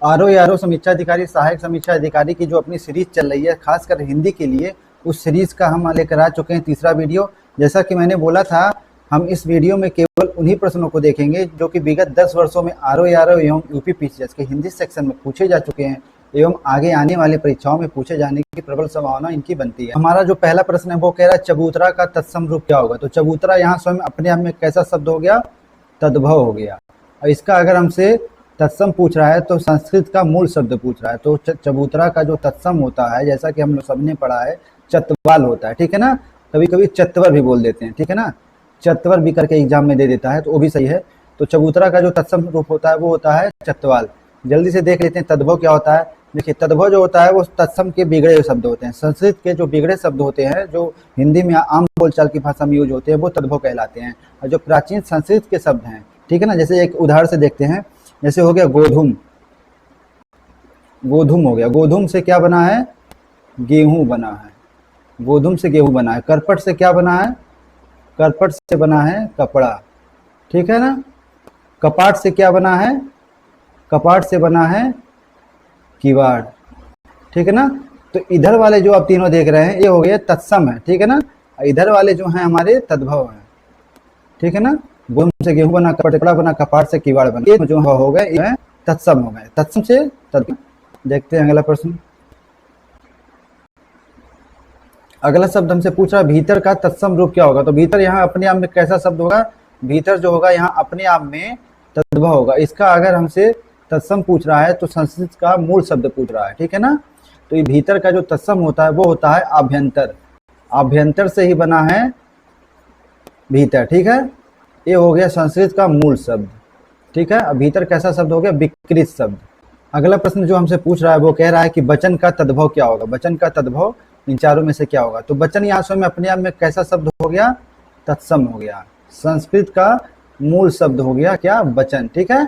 RO RO समीक्षा अधिकारी, सहायक समीक्षा अधिकारी की जो अपनी सीरीज चल रही है खासकर हिंदी के लिए, उस सीरीज का हम लेकर आ चुके हैं तीसरा वीडियो। जैसा कि मैंने बोला था, हम इस वीडियो में केवल उन्हीं प्रश्नों को देखेंगे जो कि विगत 10 वर्षों में आरओ एवं यूपी पीसीएस के हिंदी सेक्शन में पूछे जा चुके हैं एवं आगे आने वाली परीक्षाओं में पूछे जाने की प्रबल संभावना इनकी बनती है। हमारा जो पहला प्रश्न है वो कह रहा है चबूतरा का तत्सम रूप क्या होगा। तो चबूतरा यहाँ स्वयं अपने आप में कैसा शब्द हो गया, तद्भव हो गया। और इसका अगर हमसे तत्सम पूछ रहा है तो संस्कृत का मूल शब्द पूछ रहा है। तो चबूतरा का जो तत्सम होता है, जैसा कि हम लोग सबने पढ़ा है, चतवाल होता है, ठीक है ना। कभी कभी चत्वर भी बोल देते हैं, ठीक है ना, चत्वर भी करके एग्जाम में दे देता है, तो वो भी सही है। तो चबूतरा का जो तत्सम रूप होता है वो होता है चतवाल। जल्दी से देख लेते हैं तद्भव क्या होता है। देखिए, तद्भव जो होता है वो तत्सम के बिगड़े हुए शब्द होते हैं। संस्कृत के जो बिगड़े शब्द होते हैं, जो हिंदी में आम बोलचाल की भाषा में यूज होते हैं, वो तद्भव कहलाते हैं। और जो प्राचीन संस्कृत के शब्द हैं, ठीक है ना, जैसे एक उदाहरण से देखते हैं। जैसे हो गया गोधूम, गोधूम हो गया। गोधूम से क्या बना है, गेहूं बना है, गोधूम से गेहूं बना है। करपट से क्या बना है, करपट से बना है कपड़ा, ठीक है ना। कपाट से क्या बना है, कपाट से बना है किवाड़, ठीक है ना। तो इधर वाले जो आप तीनों देख रहे हैं ये हो गए तत्सम है, ठीक है ना। इधर वाले जो हैं हमारे तद्भव हैं, ठीक है ना। गोधूम से गेहूं बना, कपड़ा बना, कपाट से किवाड़ बना, ये जो हो गए ये तत्सम हो गए। तत्सम से तद्भव। देखते हैं अगला प्रश्न। अगला शब्द हमसे पूछ रहा है भीतर का तत्सम रूप क्या होगा। तो भीतर यहाँ अपने आप में कैसा शब्द होगा, भीतर जो होगा यहाँ अपने आप में तद्भव होगा। इसका अगर हमसे तत्सम पूछ रहा है तो संस्कृत का मूल शब्द पूछ रहा है, ठीक है ना। तो ये भीतर का जो तत्सम होता है वो होता है आभ्यंतर। आभ्यंतर से ही बना है भीतर, ठीक है। ये हो गया संस्कृत का मूल शब्द, ठीक है। अब भीतर कैसा शब्द हो गया, विकृत शब्द। अगला प्रश्न जो हमसे पूछ रहा है वो कह रहा है कि वचन का तद्भव क्या होगा। वचन का तद्भव इन चारों में से क्या होगा। तो वचन यहाँ स्वयं अपने आप में कैसा शब्द हो गया, तत्सम हो गया। संस्कृत का मूल शब्द हो गया क्या, वचन, ठीक है।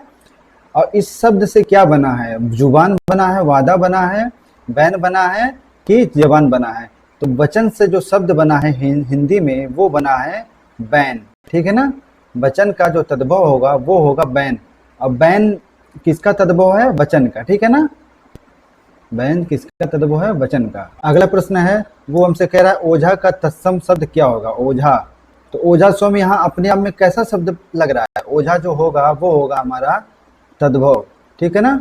और इस शब्द से क्या बना है, जुबान बना है, वादा बना है, बैन बना है कि जबान बना है। तो वचन से जो शब्द बना है हिंदी में वो बना है बैन, ठीक है ना। वचन का जो तद्भव होगा वो होगा बैन। और बैन किसका तद्भव है, वचन का, ठीक है ना। बैन किसका तद्भव है, वचन का। अगला प्रश्न है वो हमसे कह रहा है ओझा का तत्सम शब्द क्या होगा। ओझा, तो ओझा स्वयं यहाँ अपने आप में कैसा शब्द लग रहा है। ओझा जो होगा वो होगा हमारा तद्भव, ठीक है ना।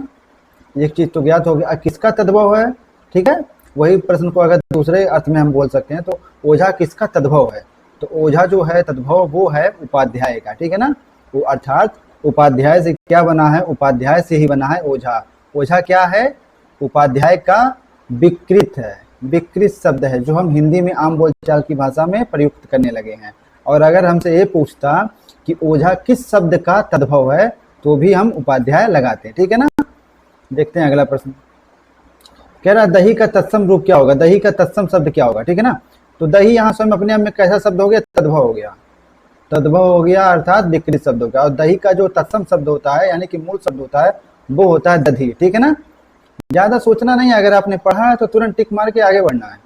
एक चीज तो ज्ञात हो गया किसका तद्भव है, ठीक है। वही प्रश्न को अगर दूसरे अर्थ में हम बोल सकते हैं तो ओझा किसका तद्भव है। तो ओझा जो है तद्भव वो है उपाध्याय का, ठीक है ना। वो अर्थात उपाध्याय से क्या बना है, उपाध्याय से ही बना है ओझा। ओझा क्या है, उपाध्याय का विकृत है, विकृत शब्द है जो हम हिंदी में आम बोलचाल की भाषा में प्रयुक्त करने लगे हैं। और अगर हमसे ये पूछता कि ओझा किस शब्द का तद्भव है तो भी हम उपाध्याय लगाते हैं, ठीक है ना। देखते हैं अगला प्रश्न। कह रहा दही का तत्सम रूप क्या होगा। दही का तत्सम शब्द क्या होगा, ठीक है ना। तो दही यहाँ स्वयं अपने आप में कैसा शब्द हो गया, तद्भव हो गया। तद्भव हो गया अर्थात विकृत शब्द हो गया। और दही का जो तत्सम शब्द होता है यानी कि मूल शब्द होता है वो होता है दधी, ठीक है ना। ज्यादा सोचना नहीं है, अगर आपने पढ़ा है तो तुरंत टिक मार के आगे बढ़ना है।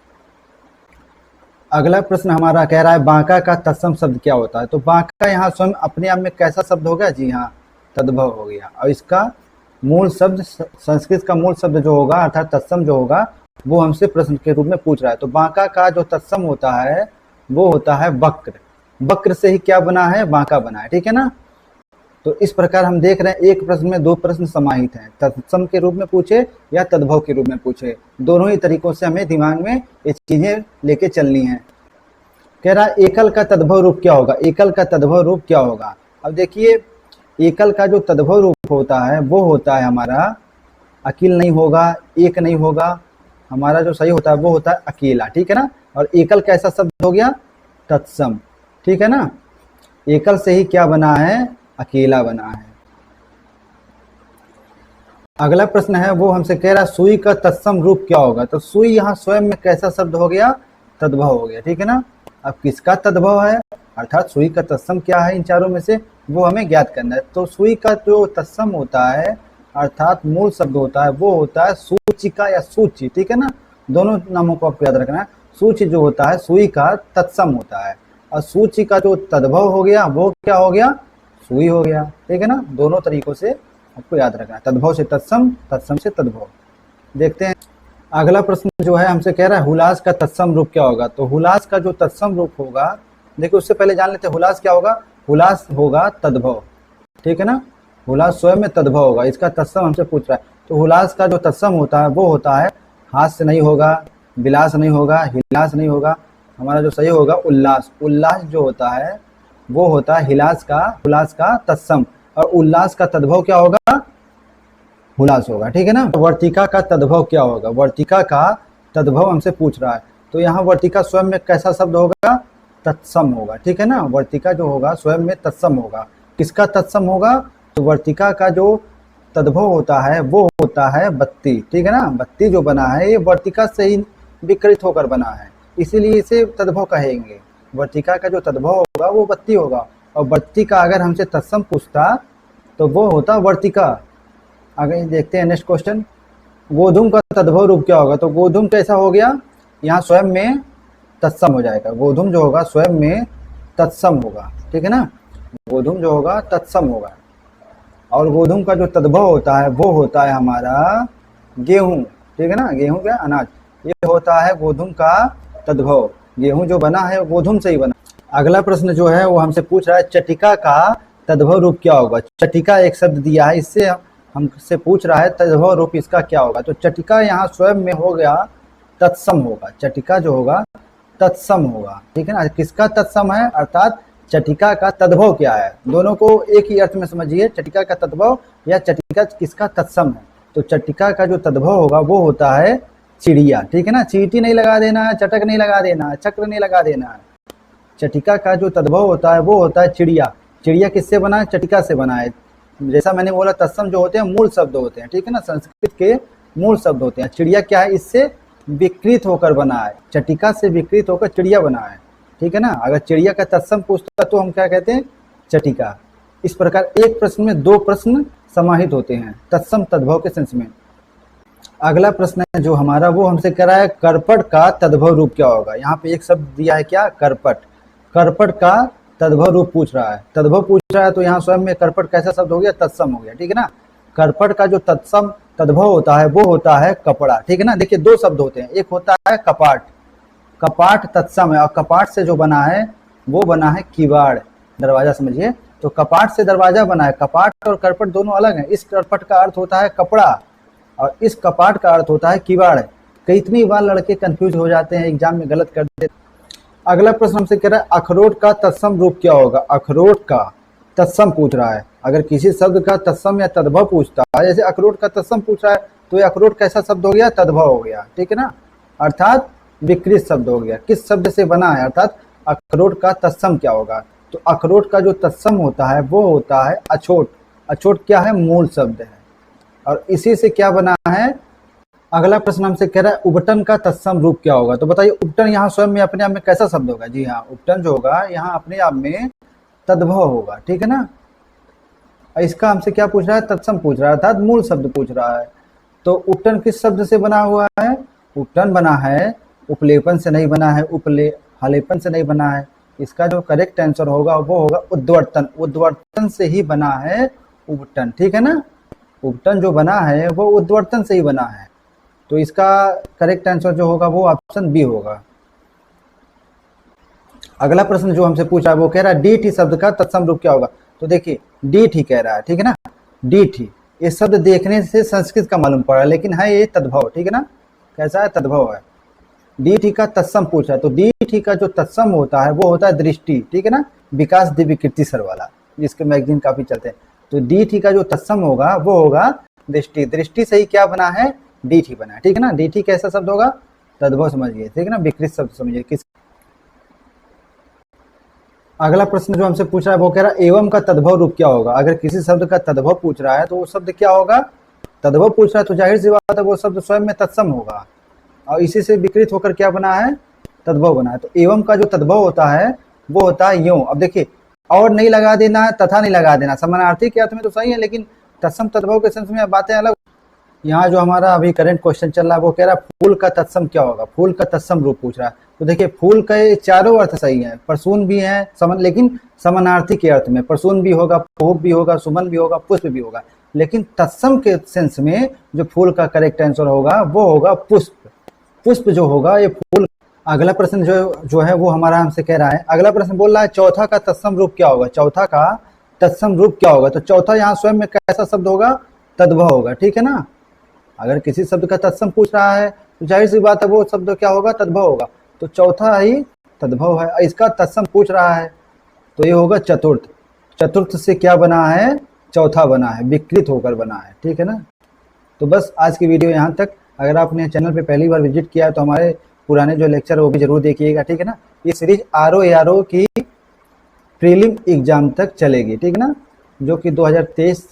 अगला प्रश्न हमारा कह रहा है बांका का तत्सम शब्द क्या होता है। तो बांका यहाँ स्वयं अपने आप में कैसा शब्द हो गया, जी हाँ, तद्भव हो गया। और इसका मूल शब्द संस्कृत का मूल शब्द जो होगा अर्थात तत्सम जो होगा वो हमसे प्रश्न के रूप में पूछ रहा है। तो बांका का जो तत्सम होता है वो होता है वक्र। वक्र से ही क्या बना है, बांका बना है, ठीक है ना। तो इस प्रकार हम देख रहे हैं एक प्रश्न में दो प्रश्न समाहित हैं, तत्सम के रूप में पूछे या तद्भव के रूप में पूछे। दोनों ही तरीकों से हमें दिमाग में ये चीजें लेके चलनी है। कह रहा एकल का तद्भव रूप क्या होगा। एकल का तद्भव रूप क्या होगा। अब देखिए, एकल का जो तद्भव रूप होता है वो होता है हमारा अकील नहीं होगा, एक नहीं होगा, हमारा जो सही होता है वो होता है अकेला, ठीक है ना। और एकल कैसा शब्द हो गया, तत्सम, ठीक है ना। एकल से ही क्या बना है, अकेला बना है। अगला प्रश्न है वो हमसे कह रहा है सुई का तत्सम रूप क्या होगा। तो सुई यहाँ स्वयं में कैसा शब्द हो गया, तद्भव हो गया, ठीक है ना। अब किसका तद्भव है अर्थात सुई का तत्सम क्या है इन चारों में से वो हमें ज्ञात करना है। तो सुई का जो तत्सम होता है अर्थात मूल शब्द होता है वो होता है सूचिका या सूची, ठीक है ना। दोनों नामों को आपको याद रखना है। सूची जो होता है सुई का तत्सम होता है और सूची का जो तद्भव हो गया वो क्या हो गया, सुई हो गया, ठीक है ना। दोनों तरीकों से आपको याद रखना है। तद्भव से तत्सम, तत्सम से तद्भव। देखते हैं अगला प्रश्न जो है हमसे कह रहा है हुलास का तत्सम रूप क्या होगा। तो हुलास का जो तत्सम रूप होगा, देखिए उससे पहले जान लेते हैं हुलास क्या होगा। हुलास होगा तद्भव, ठीक है ना। हुलास स्वयं में तद्भव होगा, इसका तत्सम हमसे पूछ रहा है। तो हुलास का जो तत्सम होता है वो होता है हास्य नहीं होगा, विलास नहीं होगा, हिलास नहीं होगा, हमारा जो सही होगा उल्लास। उल्लास जो होता है वो होता है हुलास का तत्सम, और उल्लास का तद्भव क्या होगा, हुलास होगा, ठीक है ना। वर्तिका का तद्भव क्या होगा, वर्तिका का तद्भव हमसे पूछ रहा है। तो यहाँ वर्तिका स्वयं में कैसा शब्द होगा, तत्सम होगा, ठीक है ना। वर्तिका जो होगा स्वयं में तत्सम होगा। किसका तत्सम होगा, तो वर्तिका का जो तद्भव होता है वो होता है बत्ती, ठीक है ना। बत्ती जो बना है ये वर्तिका से ही विकृत होकर बना है, इसीलिए इसे तद्भव कहेंगे। वर्तिका का जो तद्भव होगा वो बत्ती होगा, और बत्ती का अगर हमसे तत्सम पूछता तो वो होता वर्तिका। आगे देखते हैं नेक्स्ट क्वेश्चन, गोधूम का तद्भव रूप क्या होगा। तो गोधूम कैसा हो गया, यहाँ स्वयं में तत्सम हो जाएगा। गोधूम जो होगा स्वयं में तत्सम होगा, ठीक है ना। गोधूम जो होगा तत्सम होगा, और गोधूम का जो तद्भव होता है वो होता है हमारा गेहूं, ठीक है ना। गेहूं क्या, अनाज, ये होता है गोधूम का तद्भव। गेहूं जो बना है गोधूम से ही बना। अगला प्रश्न जो है वो हमसे पूछ रहा है चटिका का तद्भव रूप क्या होगा। चटिका एक शब्द दिया है, इससे हमसे पूछ रहा है तद्भव रूप इसका क्या होगा। तो चटिका यहाँ स्वयं में हो गया तत्सम होगा। चटिका जो होगा तत्सम होगा, ठीक है ना। किसका तत्सम है, अर्थात चटिका का तद्भव क्या है। दोनों को एक ही अर्थ में समझिए, चटिका का तद्भव या चटिका किसका तत्सम है। तो चटिका का जो तद्भव होगा वो होता है चिड़िया, ठीक है ना। चींटी नहीं लगा देना है, चटक नहीं लगा देना है, चक्र नहीं लगा देना है। चटिका का जो तद्भव होता है वो होता है चिड़िया। चिड़िया किससे बना है, चटिका से बना है। जैसा मैंने बोला तत्सम जो होते हैं मूल शब्द होते हैं, ठीक है ना। संस्कृत के मूल शब्द होते हैं। चिड़िया क्या है, इससे विकृत होकर बना है, चटिका से विकृत होकर चिड़िया बना है, ठीक है ना। अगर चिड़िया का तत्सम पूछता तो हम क्या कहते हैं, चटिका। इस प्रकार एक प्रश्न में दो प्रश्न समाहित होते हैं तत्सम तद्भव के सेंस में। अगला प्रश्न है जो हमारा वो हमसे कह रहा है करपट का तद्भव रूप क्या होगा। यहाँ पे एक शब्द दिया है क्या, करपट। करपट का तद्भव रूप पूछ रहा है, तद्भव पूछ रहा है। तो यहाँ स्वयं में करपट कैसा शब्द हो गया, तत्सम हो गया, ठीक है ना। करपट का जो तत्सम तद्भव होता है वो होता है कपड़ा, ठीक है ना। देखिए दो शब्द होते हैं, एक होता है कपाट, कपाट तत्सम है, और कपाट से जो बना है वो बना है किवाड़, दरवाजा समझिए। तो कपाट से दरवाजा बना है, कपाट और करपट दोनों अलग हैं। इस करपट का अर्थ होता है कपड़ा और इस कपाट का अर्थ होता है किवाड़। कितनी बार लड़के कंफ्यूज हो जाते हैं, एग्जाम में गलत कर देते। अगला प्रश्न हमसे कह रहा है अखरोट का तत्सम रूप क्या होगा। अखरोट का तत्सम पूछ रहा है। अगर किसी शब्द का तत्सम या तद्भव पूछता है, जैसे अखरोट का तत्सम पूछ रहा है, तो ये अखरोट कैसा शब्द हो गया, तद्भव हो गया, ठीक है ना। अर्थात विकृत शब्द हो गया। किस शब्द से बना है, अर्थात अखरोट का तत्सम क्या होगा। तो अखरोट का जो तत्सम होता है वो होता है अछोट। अछोट क्या है, मूल शब्द है, और इसी से क्या बना है। अगला प्रश्न हमसे कह रहा है उबटन का तत्सम रूप क्या होगा। तो बताइए उबटन यहाँ स्वयं में अपने आप में कैसा शब्द होगा। जी हाँ, उबटन जो होगा यहाँ अपने आप में तद्भव होगा, ठीक है ना। इसका हमसे क्या पूछ रहा है, तत्सम पूछ रहा है, अर्थात मूल शब्द पूछ रहा है। तो उबटन किस शब्द से बना हुआ है, उबटन बना है उपलेपन से नहीं बना है, हलेपन से नहीं बना है। इसका जो करेक्ट आंसर होगा वो होगा उद्वर्तन। उद्वर्तन से ही बना है उबटन, ठीक है ना। उबटन जो बना है वो उद्वर्तन से ही बना है। तो इसका करेक्ट आंसर जो होगा वो ऑप्शन बी होगा। अगला प्रश्न जो हमसे पूछा है वो कह रहा है डीठी शब्द का तत्सम रूप क्या होगा। तो देखिए डीठी कह रहा है, ठीक है ना। डीठी ये शब्द देखने से संस्कृत का मालूम पड़ा, लेकिन है ये तद्भव, ठीक है ना। कैसा है, तद्भव है। डीठी का तत्सम पूछा है, तो डीठी का जो तत्सम होता है वो होता है दृष्टि, ठीक है ना। विकास दिव्य कीर्ति सर वाला, जिसके मैगजीन काफी चलते हैं। तो डीठी का जो तत्सम होगा वो होगा दृष्टि। दृष्टि से ही क्या बना है, डीठी बना है, ठीक है ना। डीठी कैसा शब्द होगा, तद्भव समझिए, ठीक है ना, विकृत शब्द समझिए। किस अगला प्रश्न जो हमसे पूछ रहा है वो कह रहा है एवं का तद्भव रूप क्या होगा। अगर किसी शब्द का तद्भव पूछ रहा है तो वो शब्द क्या होगा, तद्भव पूछ रहा है तो जाहिर सी बात है वो शब्द स्वयं में तत्सम होगा, और इसी से विकृत होकर क्या बना है, तद्भव बना है। तो एवं का जो तद्भव होता है वो होता है यूं। अब देखिए और नहीं लगा देना है, तथा नहीं लगा देना, समानार्थी के अर्थ में तो सही है, लेकिन तत्सम तद्भव के सेंस में बातें अलग। यहाँ जो हमारा अभी करंट क्वेश्चन चल रहा है वो कह रहा है फूल का तत्सम क्या होगा। फूल का तत्सम रूप पूछ रहा है। तो देखिए फूल के चारों अर्थ सही है, प्रसून भी है लेकिन समानार्थी के अर्थ में। प्रसून भी होगा, फूप भी होगा, सुमन भी होगा, पुष्प भी होगा। लेकिन तत्सम के सेंस में जो फूल का करेक्ट आंसर होगा वो होगा पुष्प। पुष्प जो होगा ये फूल। अगला प्रश्न जो है वो हमारा हमसे कह रहा है, अगला प्रश्न बोल रहा है चौथा का तत्सम रूप क्या होगा। चौथा का तत्सम रूप क्या होगा, तो चौथा यहाँ स्वयं में कैसा शब्द होगा, तद्भव होगा, ठीक है ना। अगर किसी शब्द का तत्सम पूछ रहा है तो जाहिर सी बात है वो शब्द क्या होगा, तद्भव होगा। तो चौथा ही तद्भव है। इसका तत्सम पूछ रहा है तो ये होगा चतुर्थ। चतुर्थ से क्या बना है, चौथा बना है, विकृत होकर बना है, ठीक है ना। तो बस आज की वीडियो यहाँ तक। अगर आपने चैनल पे पहली बार विजिट किया है तो हमारे पुराने जो लेक्चर है वो भी जरूर देखिएगा, ठीक है ना। ये सीरीज आरओ की प्रीलिम एग्जाम तक चलेगी, ठीक है ना, जो कि 2023